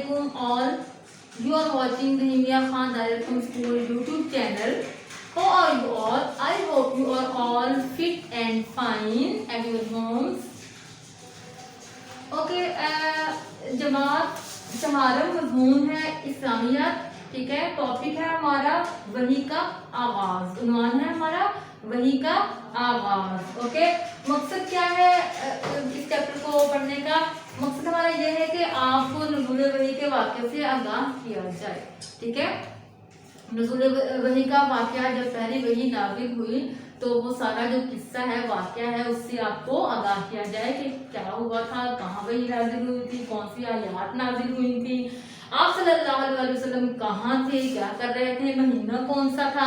alaikum all. You are watching the Himia Khan Direction School YouTube channel. How are you all? I hope you are all fit and fine at your homes. Okay, जमात हमारा मज़मून है इस्लामियत, ठीक है। Topic है हमारा वही का आगाज, उन्वान है हमारा वही का आगाज। ओके, मकसद क्या है इस चैप्टर को पढ़ने का? मकसद हमारा ये है कि आपको नुज़ूल वही के वाक़े से आगाह किया जाए, ठीक है। नुज़ूल वही का वाक़या जब पहली वही नाज़िल हुई तो वो सारा जो किस्सा है, वाक़या है, उससे आपको आगाह किया जाए कि क्या हुआ था, कहाँ वही नाज़िल हुई थी, कौन सी आयत नाज़िल हुई थी, आप सल्लल्लाहु अलैहि वसल्लम कहाँ थे, क्या कर रहे थे, महीना कौन सा था,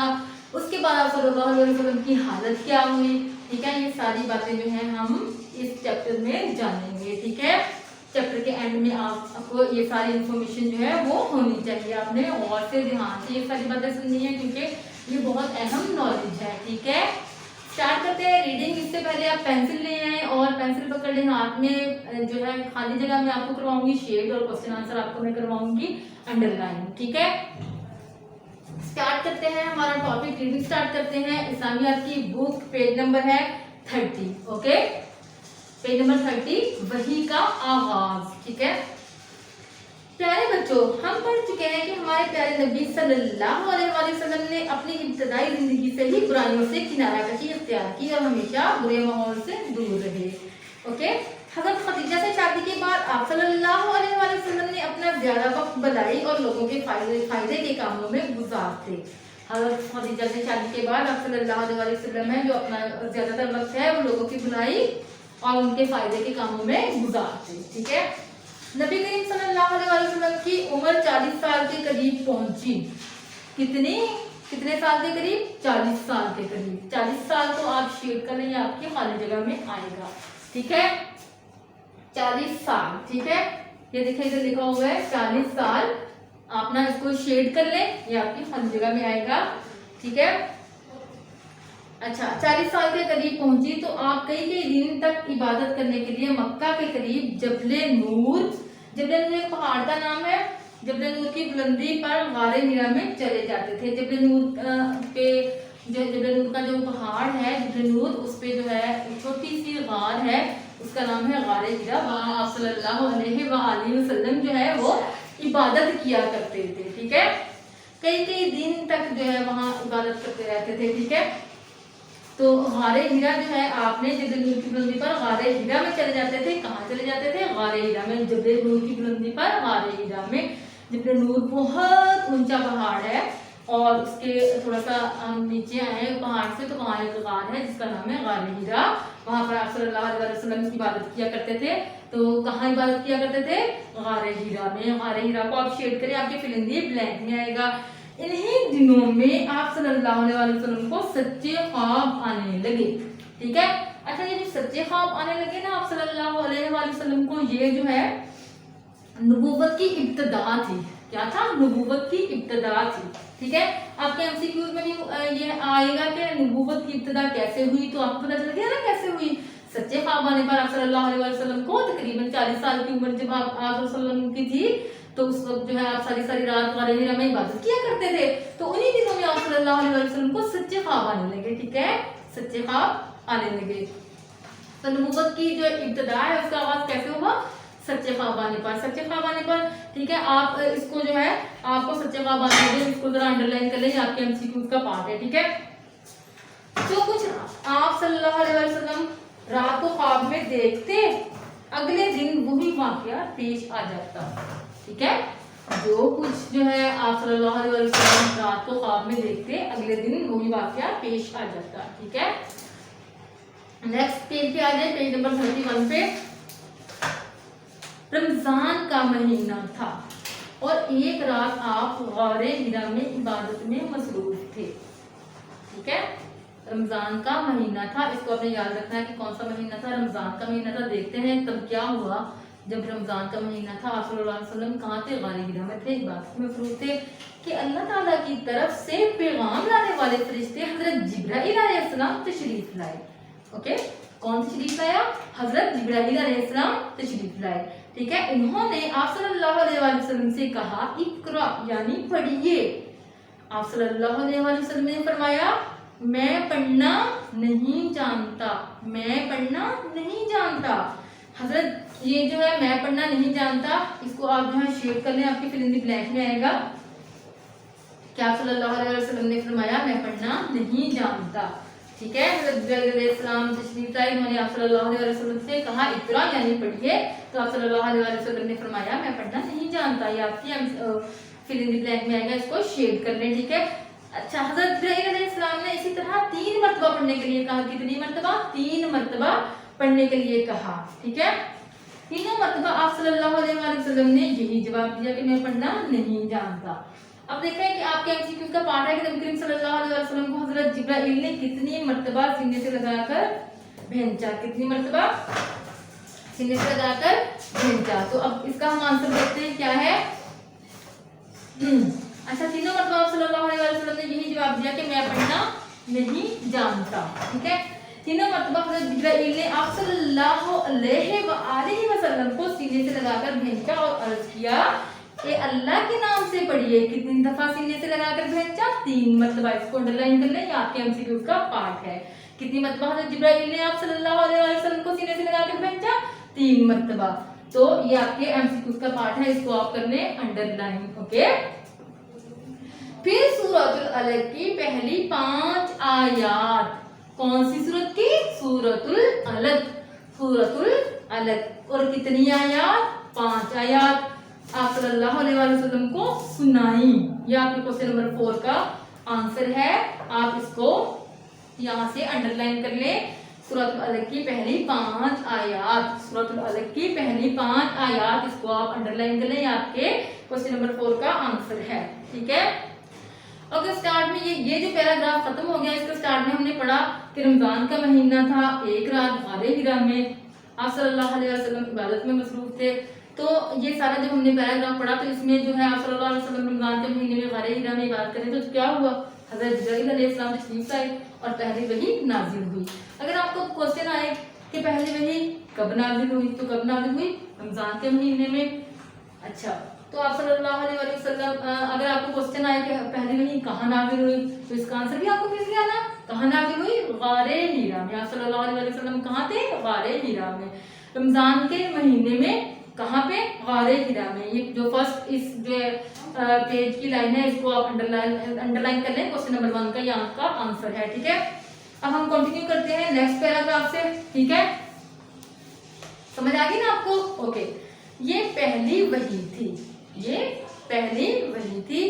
उसके बाद आप सल्लल्लाहु अलैहि वसल्लम की हालत क्या हुई, ठीक है। ये सारी बातें जो है हम इस चैप्टर में जानेंगे, ठीक है। चैप्टर के एंड में आपको ये सारी इन्फॉर्मेशन जो है वो होनी चाहिए, आपने और से ध्यान से ये सारी बातें सुननी है क्योंकि ये बहुत अहम नॉलेज है, ठीक है। स्टार्ट करते हैं रीडिंग। इससे पहले आप पेंसिल ले आए और पेंसिल पकड़ लें हाथ में, जो है खाली जगह में आपको करवाऊंगी शेड और क्वेश्चन आंसर आपको मैं करवाऊंगी अंडरलाइन, ठीक है। स्टार्ट करते हैं हमारा टॉपिक, रीडिंग स्टार्ट करते हैं। इस्लामियात की बुक, पेज नंबर है 30, ओके, पेज नंबर 30, वही का आगाज, ठीक है। प्यारे बच्चों, हम पढ़ चुके हैं कि हमारे प्यारे नबी सल्लल्लाहु अलैहि वसल्लम ने अपनी इब्तदाई जिंदगी से ही बुराइयों से किनारा कशी इख्तियार की और हमेशा बुरे माहौल से दूर रहे, ओके। हज़रत खदीजा से शादी के बाद आप सल्लल्लाहु अलैहि वसल्लम ने अपना ज्यादा वक्त भलाई और लोगों के फायदे के कामों में गुजारते। हज़रत खदीजा से शादी के बाद आप सल्लल्लाहु अलैहि वसल्लम है जो अपना ज्यादातर वक्त है वो लोगों की भलाई और उनके फायदे के कामों में गुजारते, ठीक है। नबी करीम सल्लल्लाहु अलैहि वसल्लम की उम्र 40 साल के करीब पहुंची। कितने साल के करीब? 40 साल के करीब। 40 साल तो आप शेड कर लें, आपकी खाली जगह में आएगा, ठीक है। 40 साल, ठीक है, ये देखिए इधर लिखा हुआ है 40 साल, आप ना इसको शेड कर लें, ये आपकी खाली जगह में आएगा, ठीक है। अच्छा, 40 साल के करीब पहुंची तो आप कई दिन तक इबादत करने के लिए मक्का के करीब जबले नूर एक पहाड़ का नाम है, जबले नूर की बुलंदी पर गारे हिरा में चले जाते थे। जबले नूर पे जबले नूर का जो पहाड़ है जबले नूर, उस पे जो है छोटी सी गार है, उसका नाम है गारे हिरा। वहाँ आप सल्लल्लाहु अलैहि वसल्लम जो है वो इबादत किया करते थे, ठीक है। कई दिन तक जो है वहाँ इबादत करते रहते थे, ठीक है। तो गारे हिरा जो है आपने जबल नूर की बुलंदी पर गारे हिरा में चले जाते थे। कहाँ चले जाते थे? गारे हिरा में। जबल नूर की बुलंदी पर गारे हिरा में। जबल नूर बहुत ऊंचा पहाड़ है और उसके थोड़ा सा नीचे आए पहाड़ से तो वहाँ एक गार है जिसका नाम है गारे हिरा। वहाँ पर आप सल्लल्लाहु अलैहि वसल्लम की इबादत किया करते थे। तो कहाँ इबादत किया करते थे? गारे हिरा में। गारे हिरा को आप शेड करें, आपके फिल इन द ब्लैंक में आएगा। इन्हीं दिनों में आप सल्लल्लाहु अलैहि वसल्लम को सच्चे ख्वाब आने लगे, ठीक है। अच्छा, ये जो सच्चे ख्वाब आने लगे ना आप सल्लल्लाहु अलैहि वसल्लम को, ये जो है नबूवत की इब्तिदा थी। क्या था? नबूवत की इब्तिदा थी, ठीक है। आपके एमसीक्यूज में भी ये आएगा कि नबूवत की इब्तिदा कैसे हुई, तो आपको पता चल गया ना कैसे हुई। सच्चे ख्वाब आने पर आप सल्लल्लाहु अलैहि वसल्लम को तकरीबन 40 साल की उम्र जब आप वसल्लम की थी तो उस वक्त जो है आप सारी रात गारे हिरा में इबादत किया करते थे। तो उन्हीं दिनों में आप सल्लल्लाहु अलैहि वसल्लम को सच्चे ख्वाब आने लगे, ठीक है, सच्चे ख्वाब आने लगे। तो नबूवत की जो इब्तिदा है उसका आगाज कैसे हुआ? सच्चे ख्वाब आने पर। सच्चे ख्वाब आने पर, ठीक है। आप इसको जो है आपको सच्चे ख्वाब आने लगे, इसको जरा अंडरलाइन कर लें, आपके एमसीक्यूज का पार्ट है, ठीक है। जो कुछ आप सल्लल्लाहु अलैहि वसल्लम रात को ख्वाब में देखते, अगले दिन वही वाकया पेश आ जाता, ठीक है। जो कुछ जो है आप सल्लल्लाहु अलैहि वसल्लम रात को ख्वाब में देखते, अगले दिन वही वाकया पेश आ जाता, ठीक है। नेक्स्ट पेज पे आ जाए, पेज नंबर 31 पे। रमजान का महीना था और एक रात आप गारे हिरा में इबादत में मसरूफ थे, ठीक है। रमजान का महीना था, इसको आपने याद रखना है कि कौन सा महीना था? रमजान का महीना था। देखते हैं तब क्या हुआ जब रमजान का महीना था। आप सल्लल्लाहु अलैहि वसल्लम कहाँ थे? गारे हिरा में थे, इबादत में मसरूफ थे कि अल्लाह ताला की तरफ से पैगाम लाने वाले फरिश्ते हजरत जिब्राइल अलैहिस्सलाम तशरीफ लाए, ओके। कौन तशरीफ लाया? हजरत जिब्राइल अलैहिस्सलाम तशरीफ लाए। ठीक है। इन्होंने आप सल्लल्लाहु अलैहि वसल्लम से कहा इक्रा यानी पढ़िए। आप सल्लल्लाहु अलैहि वसल्लम ने फरमाया मैं पढ़ना नहीं जानता, मैं पढ़ना नहीं जानता। हजरत ये जो है मैं पढ़ना नहीं जानता, इसको आप जो है शेड कर लें, आपके फिल इन द ब्लैंक में आएगा कि आप सल्लल्लाहु अलैहि वसल्लम ने फरमाया मैं पढ़ना नहीं जानता। ठीक है। हजरत इस्लाम तशरीफ लाए, उन्होंने आप सल्लल्लाहु अलैहि वसल्लम से कहा इक़रा यानी पढ़िए, तो आप सल्लल्लाहु अलैहि वसल्लम ने फरमाया मैं पढ़ना नहीं जानता। ये आपकी फिल इन द ब्लैंक में आएगा, इसको शेड कर लें। ठीक है। अच्छा, हजरत इस्लाम ने इसी तरह 3 मरतबा पढ़ने के लिए कहा। कितनी मरतबा? 3 मरतबा पढ़ने के लिए कहा। ठीक है। तीनों मरतबा आप सल्लल्लाहु अलैहि वसल्लम ने यही जवाब दिया कि मैं पढ़ना नहीं जानता। अब देखें कि आपके एमसीक्यू का पार्ट है कि नबी करीम सल्लल्लाहु अलैहि वसल्लम को हजरत जिब्राइल ने कितनी मरतबा सीने से लगाकर भेजा, कितनी मरतबा सीने से लगाकर भेजा। तो अब इसका हम आंसर देखते हैं क्या है। अच्छा, तीनों मरतबा आप सल्लल्लाहु अलैहि वसल्लम ने यही जवाब दिया कि मैं पढ़ना नहीं जानता। ठीक है। तीनों मरतबा हजरत जिब्राइल ने आप सल्लल्लाहु अलैहि वसल्लम को सीने से लगाकर भेजा और अर्ज किया कि अल्लाह के नाम से पढ़िए। कितनी दफा सीने से लगाकर भेजा? 3 मरतबा। इसको अंडरलाइन कर लें, ये आपके एमसीक्यू का पार्ट है। कितनी मरतबा हजरत जिब्राइल ने आप सल्लल्लाहु अलैहि वसल्लम को सीने से लगाकर भेजा? 3 मरतबा। तो ये आपके एमसीक्यू का पार्ट है, इसको आप कर लें अंडरलाइन। ओके। फिर सूरतुल अलग की पहली 5 आयात, कौन सी सूरत की? सूरतुल अलग। सूरतुल अलग। और कितनी आयात? 5 आयात आप सल्लल्लाहु अलैहि वसल्लम को सुनाई। ये आपके क्वेश्चन नंबर 4 का आंसर है। आप इसको यहाँ से अंडरलाइन कर लें। सूरतुल अलग की पहली 5 आयात, सूरतुल अलग की पहली 5 आयात, इसको आप अंडरलाइन कर लें, आपके क्वेश्चन नंबर 4 का आंसर है। ठीक है। ओके, स्टार्ट में ये जो पैराग्राफ खत्म हो गया, इसका स्टार्ट में हमने पढ़ा कि रमजान का महीना था, एक रात गारे हिरा में आप सल्लल्लाहु अलैहि वसल्लम इबादत में मसरूफ थे। तो ये सारा जब हमने पैराग्राफ पढ़ा तो इसमें जो है आप सल्लल्लाहु अलैहि वसल्लम रमजान के महीने में गारे हिरा में इबादत करें, तो क्या हुआ? हजरत जिब्राइल अलैहिस्सलाम तशरीफ लाए और पहली वही नाजिल हुई। अगर आपको क्वेश्चन आए कि पहली वही कब नाजिल हुई, तो कब नाजिल हुई? रमजान के महीने में। अच्छा, तो आप सल्लल्लाहु अलैहि वसल्लम अगर आपको क्वेश्चन आए कि पहली वही कहाँ नाजिल हुई, तो इसका आंसर भी आपको मिल गया ना। कहाँ नाजिल हुई? गारे हिरा में। आप सल्लल्लाहु अलैहि वसल्लम कहाँ थे? गारे हिरा में। रमजान के महीने में कहाँ पे? गारे हिरा में। ये जो फर्स्ट इस जो पेज की लाइन है, इसको आप अंडरलाइन कर लें। क्वेश्चन नंबर 1 का ये आपका आंसर है। ठीक है। अब हम कंटिन्यू करते हैं नेक्स्ट पैराग्राफ से। ठीक है, समझ आ गई ना आपको? ओके। ये पहली वही थी, ये पहली वही थी।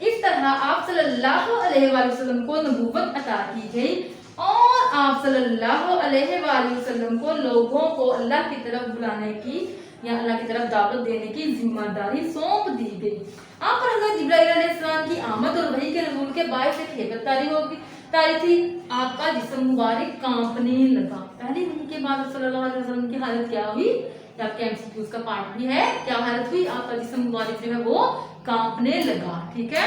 इस तरह आप सल्लल्लाहु अलैहि वसल्लम को नबूवत अता की गई और आप सल्लल्लाहु अलैहि वसल्लम को लोगों को अल्लाह की तरफ बुलाने की या अल्लाह की तरफ दावत देने की जिम्मेदारी सौंप दी गई। आप पर हज़रत जिब्राइल अलैहिस्सलाम की आमद और वही के नज़ूल के बायस एक हेबत तारी थी। आपका जिस्म मुबारक कांपने लगा। पहली वही के बाद सल्लल्लाहु अलैहि वसल्लम की हालत क्या हुई? आपके एमसीक्यूज का पार्ट भी है। क्या हालत हुई? आपका जिस्म मुबारक जो है वो कांपने लगा। ठीक है,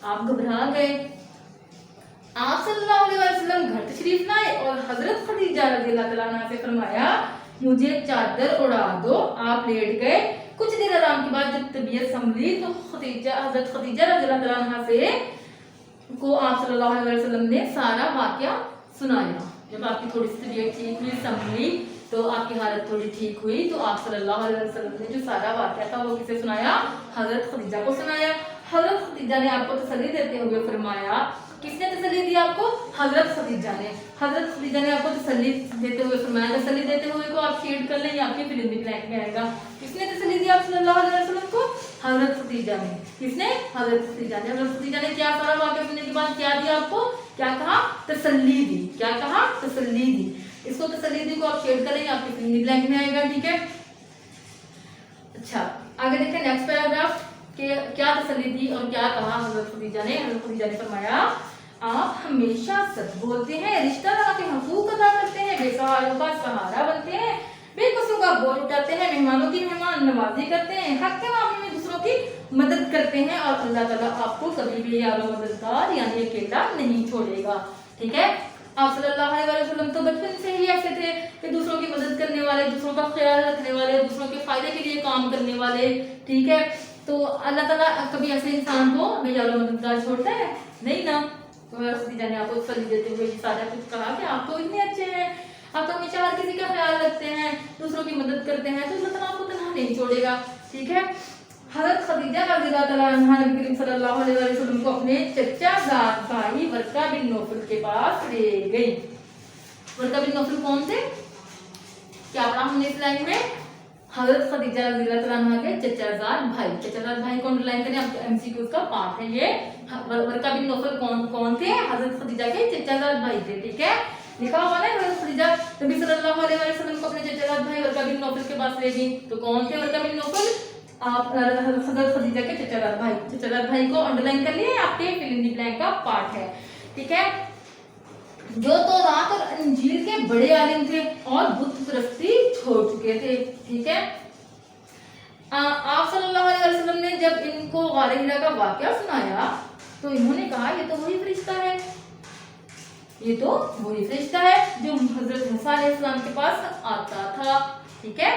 आप घबरा गए। आप सल्लल्लाहु अलैहि वसल्लम घर तशरीफ लाए और हजरत खदीजा रज़ियल्लाहु तआला अन्हा से फरमाया मुझे चादर उड़ा दो। आप लेट गए। कुछ देर आराम के बाद जब तबीयत संभली तो हजरत खदीजा रज़ियल्लाहु तआला अन्हा से को आप सल्लल्लाहु अलैहि वसल्लम ने सारा वाकया सुनाया। जब आपकी थोड़ी सी तबीयत ठीक हुई, संभली, तो आपकी हालत थोड़ी ठीक हुई, तो आप सल्लल्लाहु अलैहि वसल्लम ने जो सारा वाकया था वो किसे सुनाया? हजरत खदीजा को सुनाया। हजरत खदीजा ने आपको तसल्ली देते हुए फरमाया। किसने तसल्ली दी आपको? हजरत खदीजा ने। हजरत खदीजा ने आपको तसल्ली देते हुए फरमाया। तसल्ली देते हुए को आप शेड कर लें, आपके फिल इन द ब्लैंक में आएगा। किसने तसल्ली दी आप सल्लल्लाहु अलैहि वसल्लम को? हजरत खदीजा ने। किसने? हजरत खदीजा ने। हजरत खदीजा ने क्या सारा वाकया सुनने के बाद क्या दिया आपको? क्या कहा? तसल्ली दी। क्या कहा? तसल्ली दी। इसको तसल्ली दी को आप शेड कर लें, आपके फिल इन द ब्लैंक में आएगा। ठीक है। अच्छा, आगे देखते हैं नेक्स्ट पैराग्राफ के क्या तसल्ली दी और क्या कहा हजरत खदीजा ने। हजरत खदीजा ने फरमाया आप हमेशा सच बोलते हैं, रिश्तेदारों के हुकूक अदा करते हैं, बेसहारों का सहारा बनते हैं, बेकसों का बोझ उठाते हैं, मेहमानों की मेहमान नवाजी करते हैं, हक के मामले में दूसरों की मदद करते हैं और अल्लाह ताला आपको कभी भी यारो मददगार यानी अकेला नहीं छोड़ेगा। ठीक है, आप सल्लल्लाहु अलैहि वसल्लम तो बचपन से ही ऐसे थे कि दूसरों की मदद करने वाले, दूसरों का ख्याल रखने वाले, दूसरों के फायदे के लिए काम करने वाले, ठीक है। तो अल्लाह ताला कभी ऐसे इंसान को बेजालो मददगार छोड़ता है? नहीं ना। तो खदीजा ने आपको तसल्ली देते हुए सारा कुछ कहा कि आप तो इतने अच्छे हैं, आप तो हमेशा हर किसी का ख्याल रखते हैं, दूसरों की मदद करते हैं, तो अल्लाह ताला आपको तन्हा नहीं छोड़ेगा, ठीक है। हज़रत खदीजा रज़ियल्लाहु तआला अन्हा नबी करीम सल्लल्लाहु अलैहि वसल्लम को अपने चचा जाद भाई वर्का बिन नौफल के पास ले गई। वर्का बिन नौफल कौन थे? क्या पढ़ा हमने इस लाइन में? हज़रत खदीजा रज़ियल्लाहु तआला अन्हा के चचा जाद भाई। चचा जाद भाई को अंडरलाइन करें, आपके एमसीक्यू का पार्ट है ये। वर्का बिन नौफल कौन थे? हज़रत खदीजा के चचा जाद भाई थे, ठीक है। लिखा हुआ है हज़रत खदीजा नबी सल्लल्लाहु अलैहि वसल्लम को अपने चचा जाद भाई वर्का बिन नौफल के पास ले गई। तो कौन थे वर्का बिन नौफल? आप हज़रत खदीजा के चचादार भाई। चचादार भाई को अंडरलाइन कर लिए, आपके फिल इन द ब्लैंक का पार्ट है, ठीक है। जो तो रात और इंजील के बड़े आलिम थे और बुत परस्ती छोड़ चुके थे, ठीक है। आप सल्लल्लाहु अलैहि वसल्लम ने जब इनको गारे हिरा का वाकया सुनाया तो इन्होंने कहा ये तो वही फरिश्ता है, ये तो वही फरिश्ता है जो हजरत मूसा अलैहिस्सलाम के पास आता था, ठीक है।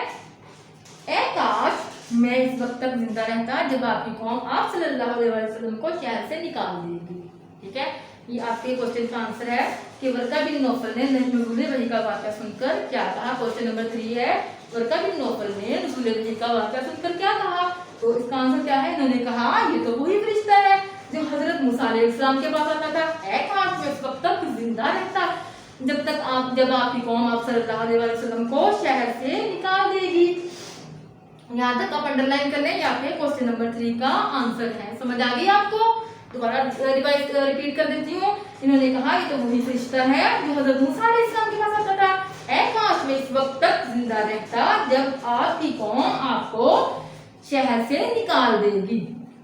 ए काश मैं इस वक्त तक जिंदा रहता जब आपकी कौम आप सल्लल्लाहु अलैहि वसल्लम को शहर से निकाल देगी, ठीक है। ये आपके क्वेश्चन का आंसर है कि वर्का बिन नौफल ने नुज़ूल वही का वाक़या सुनकर क्या कहा। क्वेश्चन नंबर 3 है, वर्का बिन नौफल ने नुज़ूल वही का वाक़या सुनकर क्या कहा। तो इसका आंसर क्या है? इन्होंने कहा ये तो वही फरिश्ता है जो हजरत मूसा अलैहिस्सलाम के पास आता था। ए काश मैं इस वक्त तक जिंदा रहता जब आपकी कौम आप सल्लल्लाहु अलैहि वसल्लम को शहर से निकाल देगी। यहाँ तक आप अंडरलाइन कर लें, यहाँ पे क्वेश्चन नंबर 3 का आंसर है। समझ आ गई आपको? दोबारा रिपीट कर देती हूँ। इन्होंने कहा ये तो वही फरिश्ता है जो हजरत मूसा अलैहिस्सलाम के पास आता था। ए काश मैं इस वक्त तक जिंदा रहता जब आपकी कौम आपको शहर से निकाल देगी,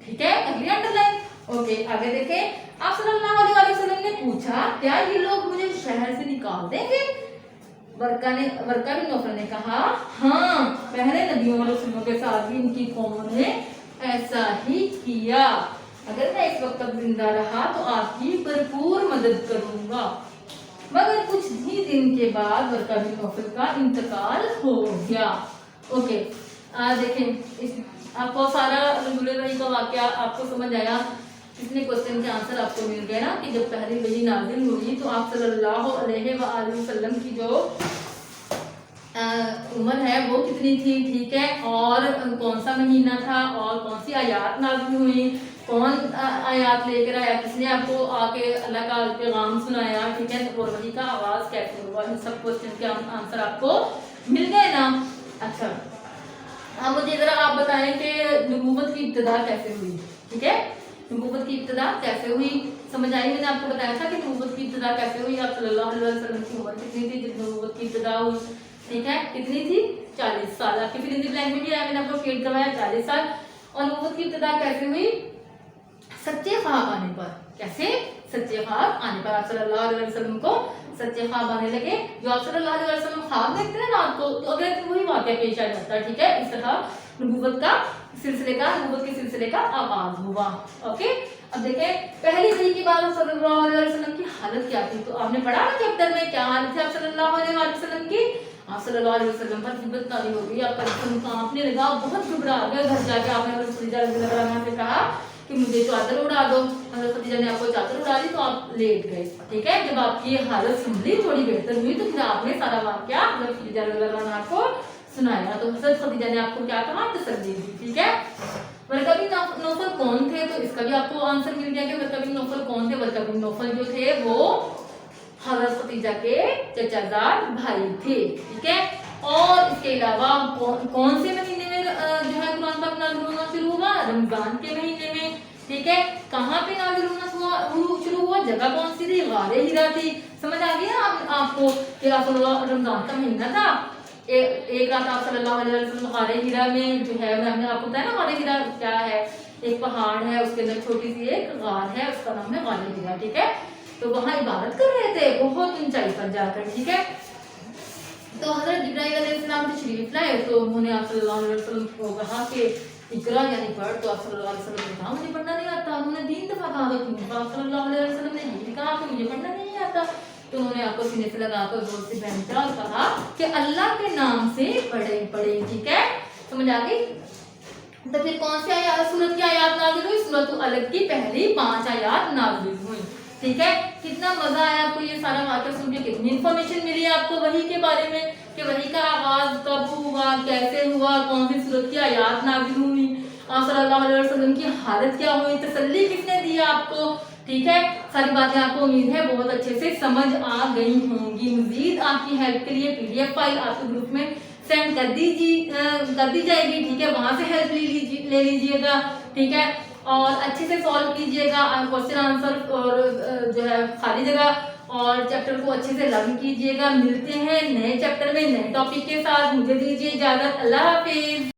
ठीक है। अगली अंडरलाइन। ओके, आगे देखें। आप सल्लल्लाहु अलैहि वसल्लम ने पूछा क्या ये लोग मुझे शहर से निकाल देंगे? वर्का बिन नौफल ने कहा हाँ, पहले नबियों और रसूलों के साथ भी इनकी कौमों ने ऐसा ही किया। अगर मैं इस वक्त तक जिंदा रहा तो आपकी भरपूर मदद करूंगा। मगर कुछ ही दिन के बाद वर्का बिन नौफल का इंतकाल हो गया। ओके, देखें आपको सारा नुज़ूल वही का वाकया आपको समझ आया। इसमें क्वेश्चन के आंसर आपको मिल गए ना कि जब पहली वही नाज़िल हुई तो आप सल्लल्लाहु अलैहि वसल्लम की जो उम्र है वो कितनी थी, ठीक है, और कौन सा महीना था और कौन सी आयत नाज़िल हुई, कौन आयत लेकर आया, किसने आपको आके अल्लाह का पैगाम सुनाया, ठीक है, और वही का आवाज़ कैसे हुआ। इन सब क्वेश्चन के आंसर आपको मिल गए ना। अच्छा, अब मुझे ज़रा आप बताएं कि नबूवत की इब्तिदा कैसे हुई, ठीक है। नबूवत की इब्तिदा कैसे हुई समझ आई? मैंने आपको बताया था कि नबूवत की इब्तिदा कैसे हुई। आप सल्लल्लाहु अलैहि वसल्लम की उम्र कितनी थी जब नबूवत की इब्तिदा हुई, ठीक है, कितनी थी? 40 साल। आपकी फिर हिंदी ब्लैंक में भी आया, मैंने आपको क्लियर करवाया 40 साल। और नबूवत की इब्तिदा कैसे हुई? सच्चे ख्वाब आने पर। कैसे? सच्चे ख्वाब आने पर। आप सल्लल्लाहु अलैहि वसल्लम को सच्चे ख्वाब आने लगे। जो आप सल्लल्लाहु अलैहि वसल्लम ख्वाब देखते हैं रात को, तो अगले दिन वही वाक़या पेश आ जाता है, ठीक है। इस तरह नबूवत के सिलसिले का आगाज हुआ। ओके, अब देखें पहली वही की बात सल्लल्लाहु अलैहि वसल्लम की हालत क्या थी। तो आपने पढ़ा ना चैप्टर में क्या हालत थी आप सल्लल्लाहु अलैहि वसल्लम की। आप सल्लल्लाहु अलैहि वसल्लम पर हिम्मत तारी हो गई, आपका जिस्म कांपने लगा, बहुत घबरा गए। घर जाके आपने हज़रत खदीजा रज़ियल्लाहु अन्हा से कहा कि मुझे चादर उड़ा दो। हज़रत खदीजा ने आपको चादर उड़ा दी तो आप लेट गए, ठीक है। जब आपकी हालत संभली, थोड़ी बेहतर हुई, तो फिर आपने सारा वाक़या हज़रत खदीजा रज़ियल्लाहु अन्हा को सुनाया। तो हज़रत खदीजा ने आपको क्या कहा? तसल्ली दी, ठीक है। वर्का बिन नौफल कौन थे? तो इसका भी आपको आंसर मिल गया कि वर्का बिन नौफल कौन थे। वर्का बिन नौफल जो थे वो हज़रत खदीजा के चचाजाद भाई थे, ठीक है। और इसके अलावा कौन से महीने में जो है कुरान पाक नाज़िल होना शुरू हुआ? रमजान के महीने में, ठीक है। कहाँ पे नाज़िल होना शुरू हुआ? जगह कौन सी थी? गारे हिरा थी। समझ आ गया आपको कि रमजान का महीना था। एक रात आप सल्लल्लाहु अलैहि वसल्लम गारे हिरा में जो है, मैंने आपको बताया ना गारे हिरा क्या है, एक पहाड़ है, उसके अंदर छोटी सी एक गार है, उसका नाम है गारे हिरा, ठीक है। तो वहां इबादत कर रहे थे बहुत ऊंचाई पर जाकर, ठीक है। तो हज़रत जिब्राइल अलैहिस्सलाम तशरीफ लाए तो उन्होंने आप सल्लल्लाहु अलैहि वसल्लम को कहा कि इकरा यानी पढ़। तो आप सल्लल्लाहु अलैहि वसल्लम ने कहा मुझे पढ़ना नहीं आता। उन्होंने 3 दफा कहा तो आप सल्लल्लाहु अलैहि वसल्लम ने ये भी कहा कि मुझे पढ़ना नहीं आता। तो उन्होंने आपको सीने से लगाकर जोर से पहचा और कहा कि अल्लाह के नाम से पढ़े। ठीक है, समझ आ गई। तो फिर कौन सी आयत सूरत की आयत नाज़िल हुई? सूरत अलग की पहली 5 आयत नाज़िल हुई। ठीक है, कितना मजा आया आपको ये सारा वाक़या सुन के, कितनी इन्फॉर्मेशन मिली आपको वही के बारे में कि वही का आगाज कब हुआ, कैसे हुआ, कौन सी सूरत की आयत नाज़िल हुई, आप सल्लल्लाहु अलैहि वसल्लम की हालत क्या हुई, तसल्ली किसने दी आपको। ठीक है, सारी बातें आपको उम्मीद है बहुत अच्छे से समझ आ गई होंगी। मजीद आपकी हेल्प के लिए PDF फाइल आपके ग्रुप में सेंड कर दी जाएगी। ठीक है, वहां से हेल्प ले लीजिएगा। ठीक है, और अच्छे से सॉल्व कीजिएगा क्वेश्चन आंसर और जो है खाली जगह, और चैप्टर को अच्छे से लर्न कीजिएगा। मिलते हैं नए चैप्टर में नए टॉपिक के साथ। मुझे दीजिए इजाजत। अल्लाह हाफिज।